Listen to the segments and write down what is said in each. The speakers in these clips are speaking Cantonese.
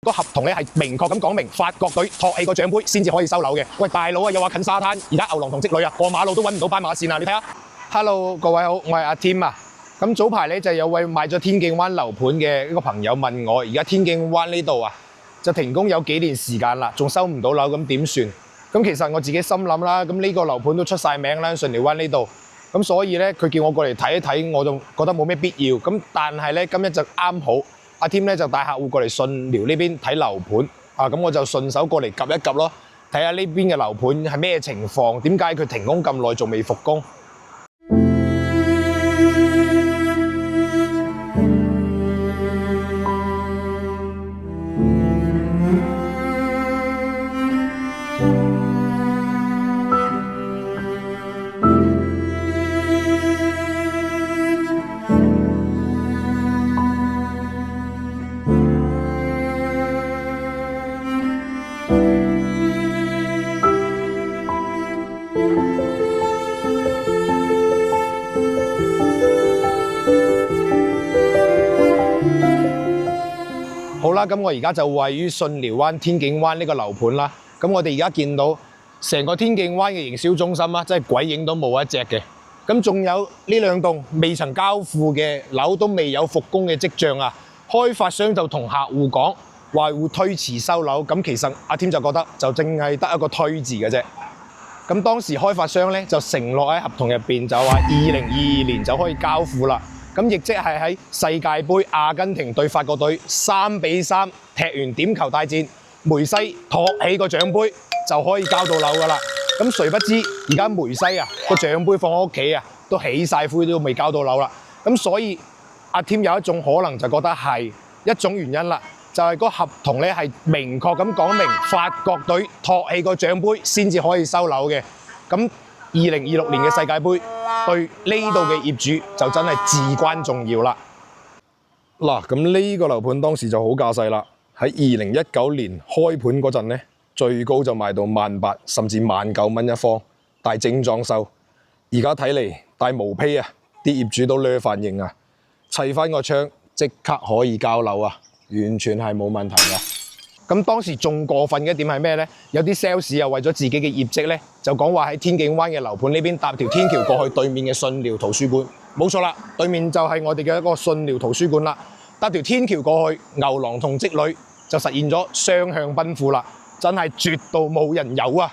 個合同咧係明確咁講明，法國隊托起個獎杯先至可以收樓嘅。喂，大佬啊，又話近沙灘，而家牛郎同織女啊，過馬路都揾唔到斑馬線啊！你睇下。Hello， 各位好，我係阿 Tim 啊。咁早排咧就有位買咗天競灣樓盤嘅一個朋友問我，而家天競灣呢度啊就停工有幾年時間啦，仲收唔到樓，咁點算？咁其實我自己心諗啦，咁呢個樓盤都出晒名啦，順利灣呢度。咁所以咧，佢叫我過嚟睇一睇，我就覺得冇咩必要。咁但係咧，今日就啱好，阿 Tim 咧就帶客戶過嚟順寮呢邊睇樓盤啊，咁我就順手過嚟及一及咯，睇下呢邊嘅樓盤係咩情況，點解佢停工咁耐仲未復工？好啦，咁我而家就位於順寮灣天競灣呢個樓盤啦。咁我哋而家見到成個天競灣嘅營銷中心啦，真係鬼影都冇一隻嘅。咁仲有呢兩棟未曾交付嘅樓都未有復工嘅跡象啊！開發商就同客戶講話會推遲收樓，咁其實阿 Tim 就覺得就淨係得一個推字嘅啫。咁當時開發商咧就承諾喺合同入邊就話2022年就可以交付啦。咁亦即係喺世界盃阿根廷對法國隊3-3踢完點球大戰，梅西托起個獎杯就可以交到樓噶啦。咁誰不知而家梅西啊個獎杯放喺屋企啊，都起晒灰都未交到樓啦。咁所以阿 Tim 有一種可能就覺得係一種原因啦，就係個合同咧係明確咁講明法國隊托起個獎杯先至可以收樓嘅。咁2026年嘅世界盃對呢度嘅業主就真係至關重要啦。嗱，咁呢個樓盤當時就好架勢啦。喺2019年開盤嗰陣咧，最高就賣到18,000甚至19,000蚊一方，帶整裝修。而家睇嚟帶毛坯啊，啲業主都略反應啊，砌翻個窗即刻可以交樓啊，完全係冇問題㗎。咁當時仲過分嘅一點係咩呢？有啲 sales 又為咗自己嘅業績呢，就講話喺天競灣嘅樓盤呢邊搭條天橋過去對面嘅順寮圖書館。冇錯啦，對面就係我哋嘅一個順寮圖書館啦。搭條天橋過去，牛郎同織女就實現咗雙向奔赴啦，真係絕到冇人有啊！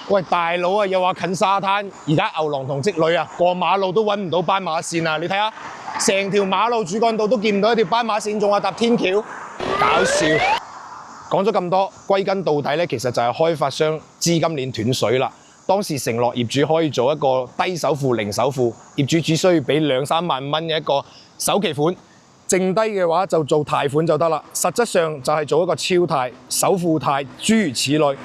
喂，大佬啊，又話近沙灘，而家牛郎同織女啊，過馬路都揾唔到斑馬線啊！你睇下，成條馬路主幹道都見唔到一條斑馬線，仲話搭天橋。搞笑，講咗咁多，歸根到底咧，其實就係開發商資金鏈斷水啦。當時承諾業主可以做一個低首付、零首付，業主只需要俾2-3萬蚊嘅一個首期款，剩低嘅話就做貸款就得啦。實質上就係做一個超貸、首付貸，諸如此類。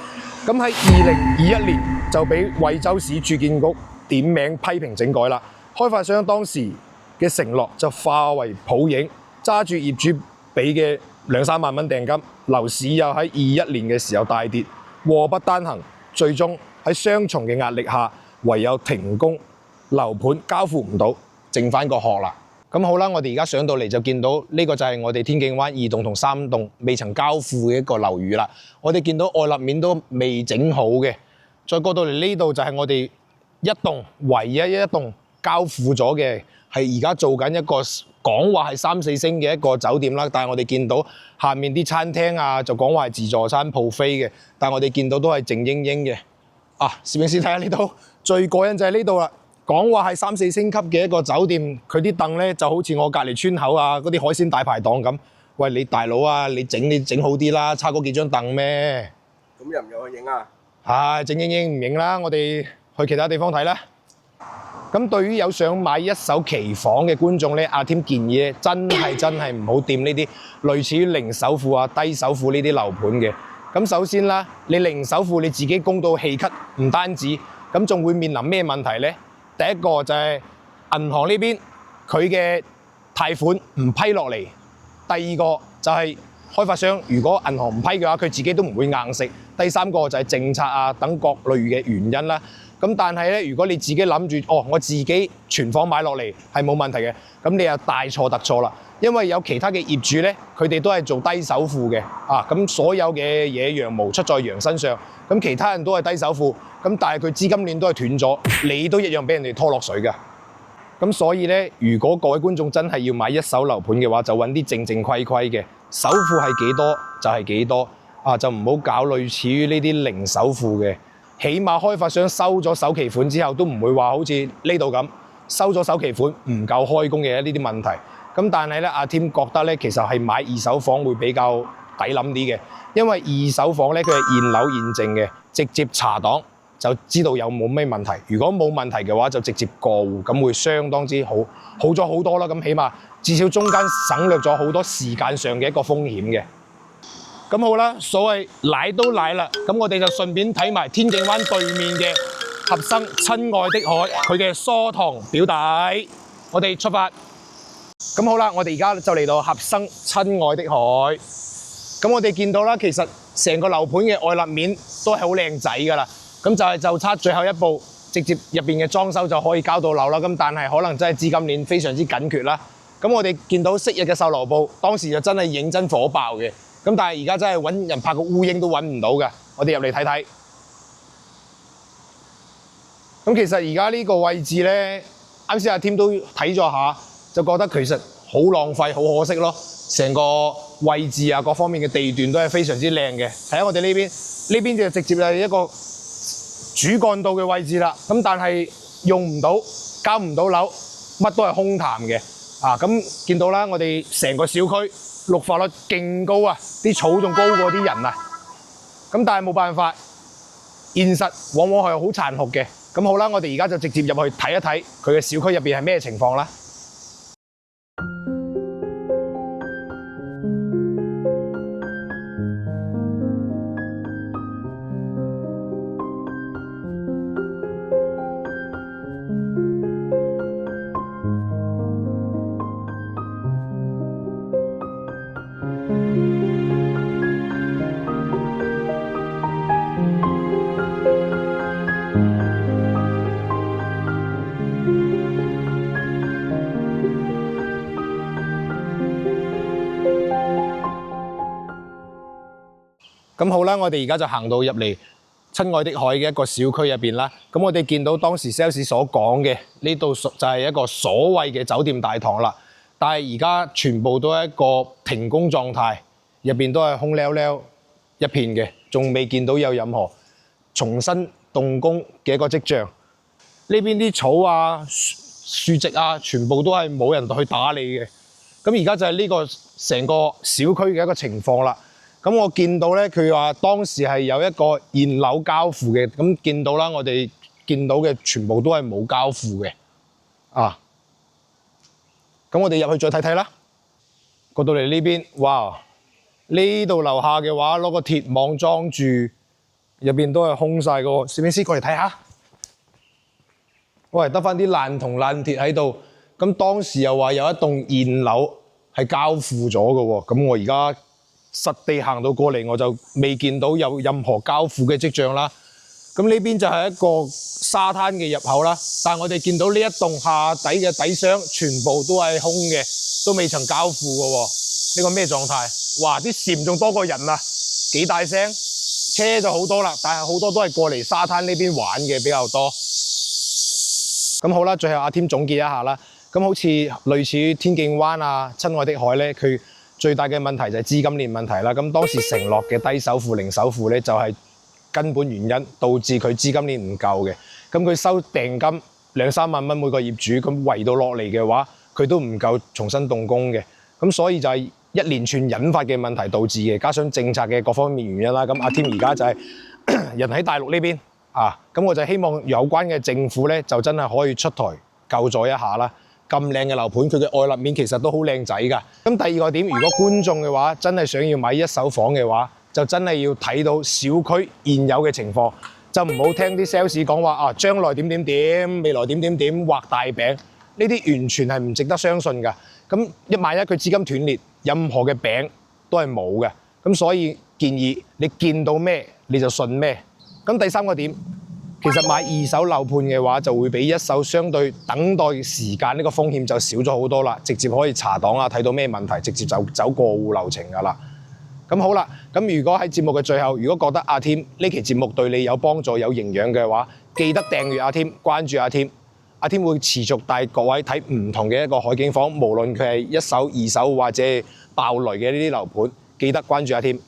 咁喺2021年就俾惠州市住建局點名批評整改啦。開發商當時嘅承諾就化為泡影，揸住業主俾嘅2-3萬蚊訂金，樓市又喺21年嘅時候大跌，禍不單行，最終喺雙重嘅壓力下，唯有停工，樓盤交付唔到，剩翻個殼啦。咁好啦，我哋而家上到嚟就見到呢個就係我哋天競灣2棟同3棟未曾交付嘅一個樓宇啦。我哋見到外立面都未整好嘅，再過到嚟呢度就係我哋一棟唯一一棟交付咗嘅，係而家做緊一個講話係3-4星嘅一個酒店啦，但係我哋見到下面啲餐廳啊，就講話係自助餐 buffet嘅，但係我哋見到都係靜英英嘅。啊，攝影師睇下呢度，最過癮就係呢度啦。講話係3-4星級嘅一個酒店，佢啲凳咧就好似我隔離村口啊嗰啲海鮮大排檔咁。喂，你大佬啊，你整好啲啦，差嗰幾張凳咩？咁入唔入去影啊？係靜英英唔影啦，我哋去其他地方睇啦。咁對於有想買一手期房嘅觀眾咧，阿 Tim 建議咧，真係唔好掂呢啲類似於零首付啊、低首付呢啲樓盤嘅。咁首先啦，你零首付你自己供到氣咳，唔單止，咁仲會面臨咩問題呢？第一個就係銀行呢邊佢嘅貸款唔批落嚟，第二個就係開發商如果銀行唔批嘅話，佢自己都唔會硬食。第三個就係政策啊等各類嘅原因啦。咁但係咧，如果你自己諗住我自己全房買落嚟係冇問題嘅，咁你又大錯特錯啦。因為有其他嘅業主咧，佢哋都係做低首付嘅咁所有嘅嘢羊毛出在羊身上，咁其他人都係低首付，咁但係佢資金鏈都係斷咗，你都一樣俾人哋拖落水㗎。咁所以咧，如果各位觀眾真係要買一手樓盤嘅話，就揾啲正正規規嘅，首付係幾多就係幾多就唔好搞類似於呢啲零首付嘅。起碼開發商收咗首期款之後，都唔會話好似呢度咁收咗首期款唔夠開工嘅呢啲問題。咁但係咧，阿添覺得咧，其實係買二手房會比較抵諗啲嘅，因為二手房咧佢係現樓現證嘅，直接查檔就知道有冇咩問題。如果冇問題嘅話，就直接過戶，咁會相當之好咗好多啦。咁起碼至少中間省略咗好多時間上嘅一個風險嘅。咁好啦，所謂嚟都嚟啦，咁我哋就順便睇埋天景灣對面嘅合生親愛的海，佢嘅疏堂表弟，我哋出發。咁好啦，我哋而家就嚟到合生親愛的海。咁我哋見到啦，其實成個樓盤嘅外立面都係好靚仔㗎啦。咁就差最後一步，直接入邊嘅裝修就可以交到樓啦。咁但係可能真係資金鏈非常之緊缺啦。咁我哋見到昔日嘅售樓部，當時就真係認真火爆嘅。咁但係而家真係揾人拍個烏蠅都揾唔到㗎。我哋入嚟睇睇。咁其實而家呢個位置咧，啱先阿添都睇咗下，就覺得其實好浪費、好可惜咯。成個位置啊，各方面嘅地段都係非常之靚嘅。睇下我哋呢邊就直接係一個主幹道嘅位置啦。咁但係用唔到，交唔到樓，乜都係空談嘅。咁見到啦，我哋成個小區綠化率勁高啊，啲草仲高過啲人啊。咁但係冇辦法，現實往往係好殘酷嘅。咁好啦，我哋而家就直接入去睇一睇佢嘅小區入邊係咩情況啦。咁好啦，我哋而家就行到入嚟親愛的海嘅一個小區入邊啦。咁我哋見到當時 sales 所講嘅呢度就係一個所謂嘅酒店大堂啦。但係而家全部都係一個停工狀態，入邊都係空溜溜一片嘅，仲未見到有任何重新動工嘅一個跡象。呢邊啲草啊、樹植啊，全部都係冇人去打理嘅。咁而家就係呢個成個小區嘅一個情況啦。咁我見到咧，佢話當時係有一個現樓交付嘅，咁見到啦，我哋見到嘅全部都係冇交付嘅，咁我哋入去再睇睇啦。過到嚟呢邊，哇！呢度樓下嘅話攞個鐵網裝住，入邊都係空晒嘅喎。攝影師過嚟睇下，喂，得翻啲爛銅爛鐵喺度。咁當時又話有一棟現樓係交付咗嘅喎，咁我而家實地行到過嚟，我就未見到有任何交付嘅跡象啦。咁呢邊就係一個沙灘嘅入口啦，但係我哋見到呢一棟下底嘅底箱全部都係空嘅，都未曾交付嘅喎。呢個咩狀態？哇！啲蟬仲多過人啊，幾大聲！車就好多啦，但係好多都係過嚟沙灘呢邊玩嘅比較多。咁好啦，最後阿添總結一下啦。咁好似類似於天景灣啊、親愛的海咧，佢最大嘅問題就係資金鏈問題啦。咁當時承諾嘅低首付、零首付咧，就係根本原因，導致佢資金鏈唔夠嘅。咁佢收訂金2-3萬蚊每個業主，咁圍到落嚟嘅話，佢都唔夠重新動工嘅。咁所以就係一連串引發嘅問題導致嘅，加上政策嘅各方面原因啦。咁阿添而家就係人喺大陸呢邊咁我就希望有關嘅政府咧，就真係可以出台救助一下啦。咁靚嘅樓盤，佢嘅外立面其實都好靚仔㗎。咁第二個點，如果觀眾嘅話真係想要買一手房嘅話，就真係要睇到小區現有嘅情況，就唔好聽啲 sales 講話將來點點點，未來點點點畫大餅，呢啲完全係唔值得相信㗎。咁萬一佢資金斷裂，任何嘅餅都係冇嘅。咁所以建議你見到咩你就信咩。咁第三個點，其實買二手樓盤嘅話，就會比一手相對等待時間呢個風險就少咗好多啦，直接可以查檔啊，睇到咩問題，直接就走過戶流程㗎啦。咁好啦，咁如果喺節目嘅最後，如果覺得阿添呢期節目對你有幫助、有營養嘅話，記得訂閱阿添，關注阿添。阿添會持續帶各位睇唔同嘅一個海景房，無論佢係一手、二手或者爆雷嘅呢啲樓盤，記得關注阿添。